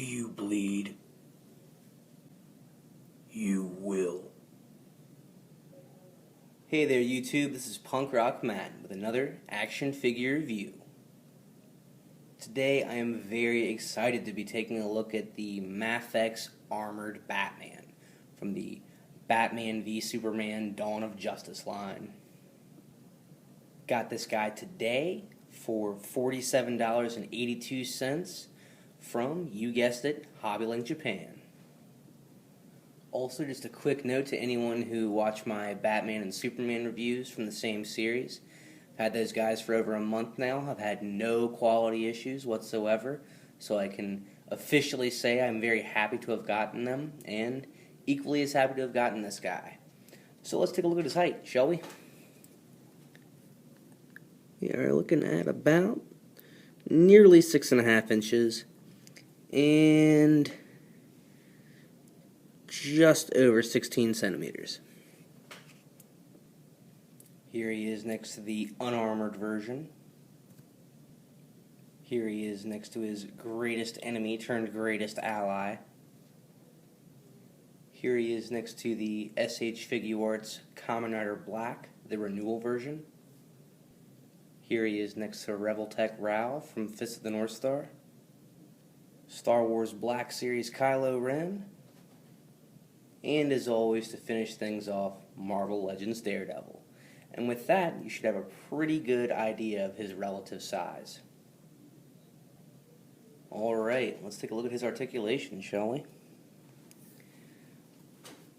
Do you bleed? You will. Hey there YouTube, this is Punk Rock Matt with another action figure review. Today I am very excited to be taking a look at the Mafex Armored Batman from the Batman v Superman Dawn of Justice line. Got this guy today for $47.82 from, you guessed it, Hobbylink Japan. Also, just a quick note to anyone who watched my Batman and Superman reviews from the same series. I've had those guys for over a month now. I've had no quality issues whatsoever, so I can officially say I'm very happy to have gotten them, and equally as happy to have gotten this guy. So let's take a look at his height, shall we? We are looking at about nearly 6.5 inches, and just over 16 centimeters. Here he is next to the unarmored version. Here he is next to his greatest enemy turned greatest ally. Here he is next to the SH Figuarts Kamen Rider Black, the renewal version. Here he is next to Revoltech Rao from Fist of the North Star. Star Wars Black Series Kylo Ren. And as always, to finish things off, Marvel Legends Daredevil. And with that, you should have a pretty good idea of his relative size. Alright, let's take a look at his articulation, shall we?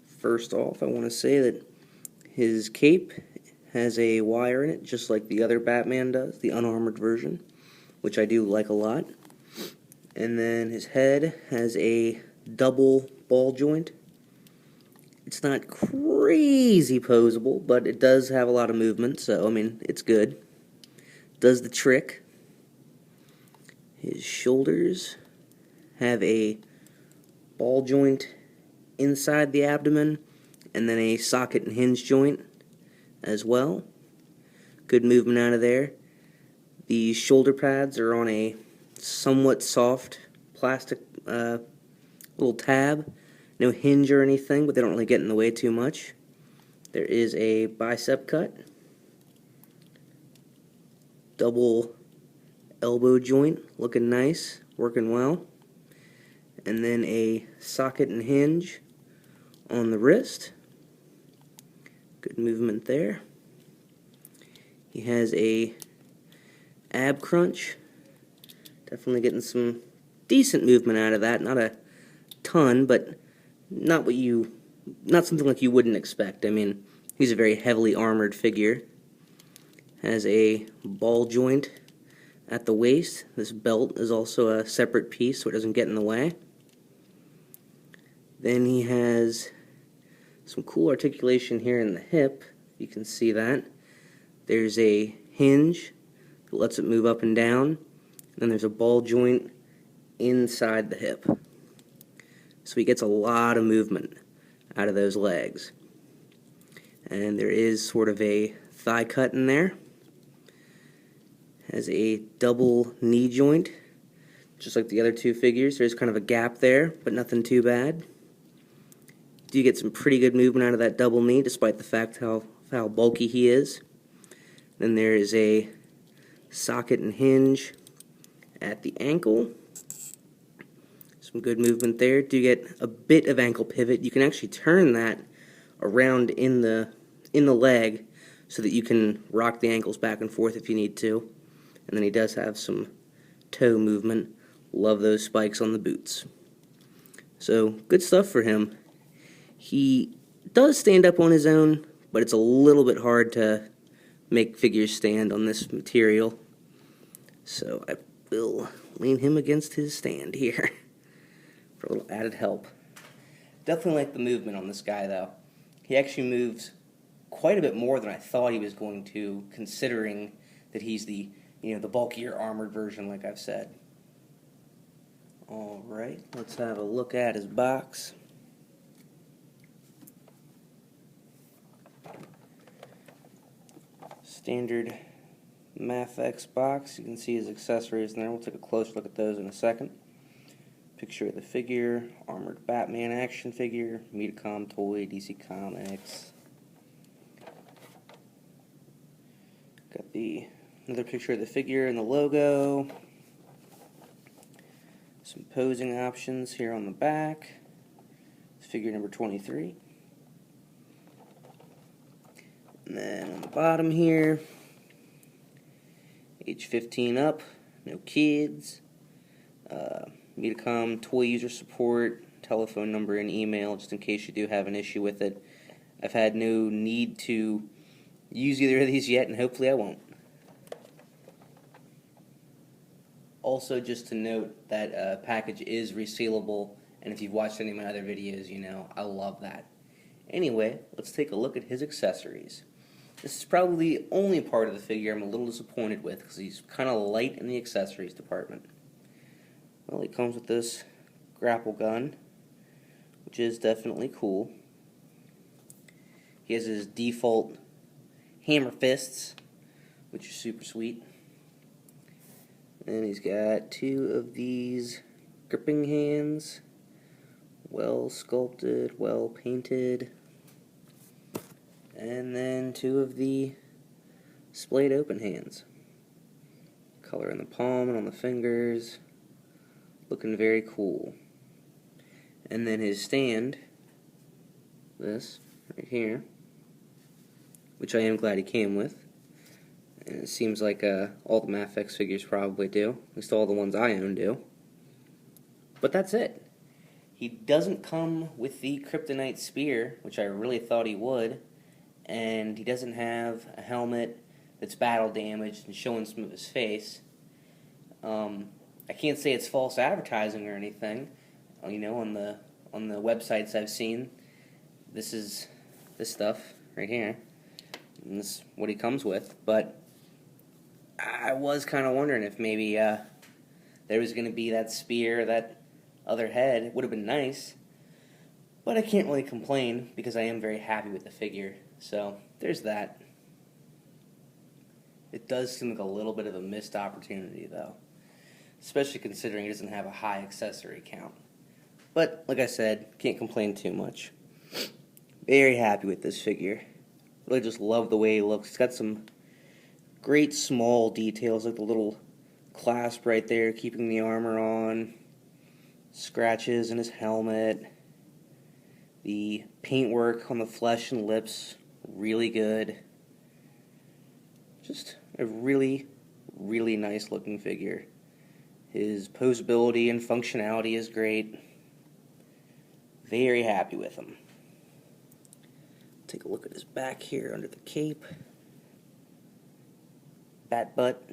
First off, I want to say that his cape has a wire in it, just like the other Batman does, the unarmored version, which I do like a lot. And then his head has a double ball joint. It's not crazy posable, but it does have a lot of movement, so, I mean, it's good. Does the trick. His shoulders have a ball joint inside the abdomen, and then a socket and hinge joint as well. Good movement out of there. The shoulder pads are on a somewhat soft plastic little tab. No hinge or anything, but they don't really get in the way too much. There is a bicep cut, double elbow joint, looking nice, working well, and then a socket and hinge on the wrist. Good movement there. He has a ab crunch, definitely getting some decent movement out of that, not a ton, but not something like you wouldn't expect. I mean, he's a very heavily armored figure. Has a ball joint at the waist. This belt is also a separate piece so it doesn't get in the way. Then he has some cool articulation here in the hip. You can see that. There's a hinge that lets it move up and down. And then there's a ball joint inside the hip. So he gets a lot of movement out of those legs. And there is sort of a thigh cut in there. Has a double knee joint, just like the other two figures. There's kind of a gap there, but nothing too bad. Do get some pretty good movement out of that double knee, despite the fact how bulky he is. Then there is a socket and hinge at the ankle. Some good movement there. Do get a bit of ankle pivot. You can actually turn that around in the leg so that you can rock the ankles back and forth if you need to. And then he does have some toe movement. Love those spikes on the boots. So, good stuff for him. He does stand up on his own, but it's a little bit hard to make figures stand on this material. So, I will lean him against his stand here for a little added help. Definitely like the movement on this guy, though. He actually moves quite a bit more than I thought he was going to, considering that he's the bulkier armored version, like I've said. Alright, let's have a look at his box. Standard Mafex box. You can see his accessories in there. We'll take a closer look at those in a second. Picture of the figure, Armored Batman action figure, Metacom toy, DC Comics. Got another picture of the figure and the logo. Some posing options here on the back. Figure number 23. And then on the bottom here, age 15 up, no kids. Metacom toy user support, telephone number and email, just in case you do have an issue with it. I've had no need to use either of these yet, and hopefully I won't. Also, just to note that package is resealable, and if you've watched any of my other videos, you know I love that. Anyway, let's take a look at his accessories. This is probably the only part of the figure I'm a little disappointed with, because he's kind of light in the accessories department. Well, he comes with this grapple gun, which is definitely cool. He has his default hammer fists, which are super sweet. And he's got two of these gripping hands, well sculpted, well painted. And then two of the splayed open hands. Color in the palm and on the fingers. Looking very cool. And then his stand, this right here, which I am glad he came with. And it seems like all the Mafex figures probably do. At least all the ones I own do. But that's it. He doesn't come with the Kryptonite Spear, which I really thought he would. And he doesn't have a helmet that's battle damaged and showing some of his face. I can't say it's false advertising or anything. You know, on the websites I've seen, this is this stuff right here. And this is what he comes with. But I was kind of wondering if maybe there was going to be that spear, that other head. It would have been nice. But I can't really complain because I am very happy with the figure. So there's that. It does seem like a little bit of a missed opportunity, though. Especially considering he doesn't have a high accessory count. But, like I said, can't complain too much. Very happy with this figure. Really just love the way he looks. He's got some great small details, like the little clasp right there, keeping the armor on. Scratches in his helmet. The paintwork on the flesh and lips, really good. Just a really, really nice looking figure. His posability and functionality is great. Very happy with him. Take a look at his back here under the cape. Bat butt.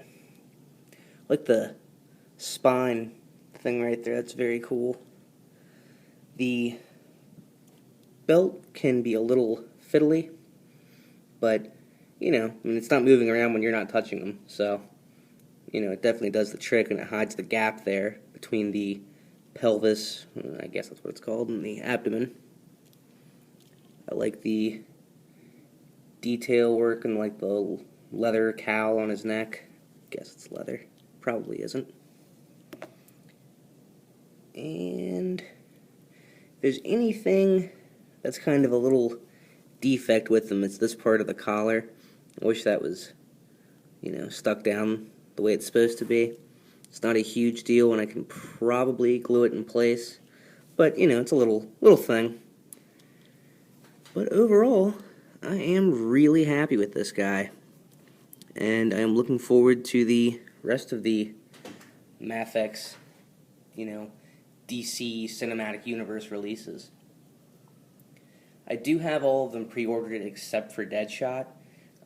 Like the spine thing right there, that's very cool. The belt can be a little fiddly, but, you know, I mean, it's not moving around when you're not touching them, so, you know, it definitely does the trick, and it hides the gap there between the pelvis, I guess that's what it's called, and the abdomen. I like the detail work and like the leather cowl on his neck. Guess it's leather. Probably isn't. And if there's anything that's kind of a little defect with them, it's this part of the collar. I wish that was, you know, stuck down the way it's supposed to be. It's not a huge deal, and I can probably glue it in place. But, you know, it's a little thing. But overall, I am really happy with this guy. And I am looking forward to the rest of the Mafex, you know, DC Cinematic Universe releases. I do have all of them pre-ordered except for Deadshot.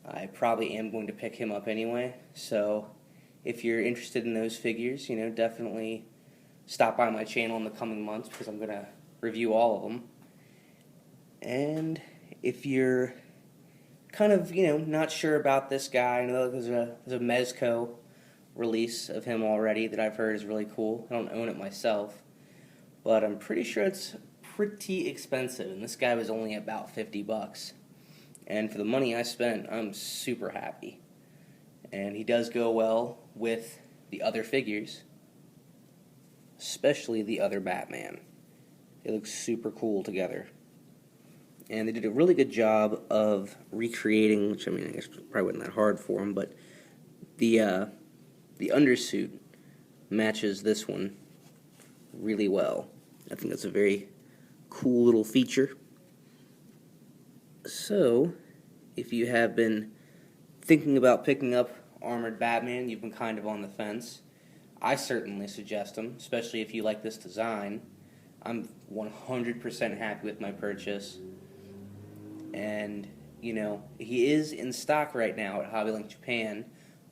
I probably am going to pick him up anyway, so if you're interested in those figures, you know, definitely stop by my channel in the coming months because I'm going to review all of them. And if you're kind of, you know, not sure about this guy, I know there's a Mezco release of him already that I've heard is really cool. I don't own it myself, but I'm pretty sure it's pretty expensive, and this guy was only about $50. And for the money I spent, I'm super happy. And he does go well with the other figures. especially the other Batman. They look super cool together. And they did a really good job of recreating, which I mean, I guess probably wasn't that hard for them, but the undersuit matches this one really well. I think that's a very cool little feature. So, if you have been thinking about picking up Armored Batman, you've been kind of on the fence, I certainly suggest them, especially if you like this design. I'm 100% happy with my purchase. And, you know, he is in stock right now at HobbyLink Japan,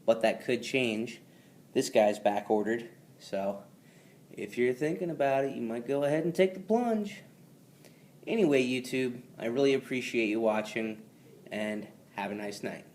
but that could change. This guy's back ordered, so if you're thinking about it, you might go ahead and take the plunge. Anyway, YouTube, I really appreciate you watching, and have a nice night.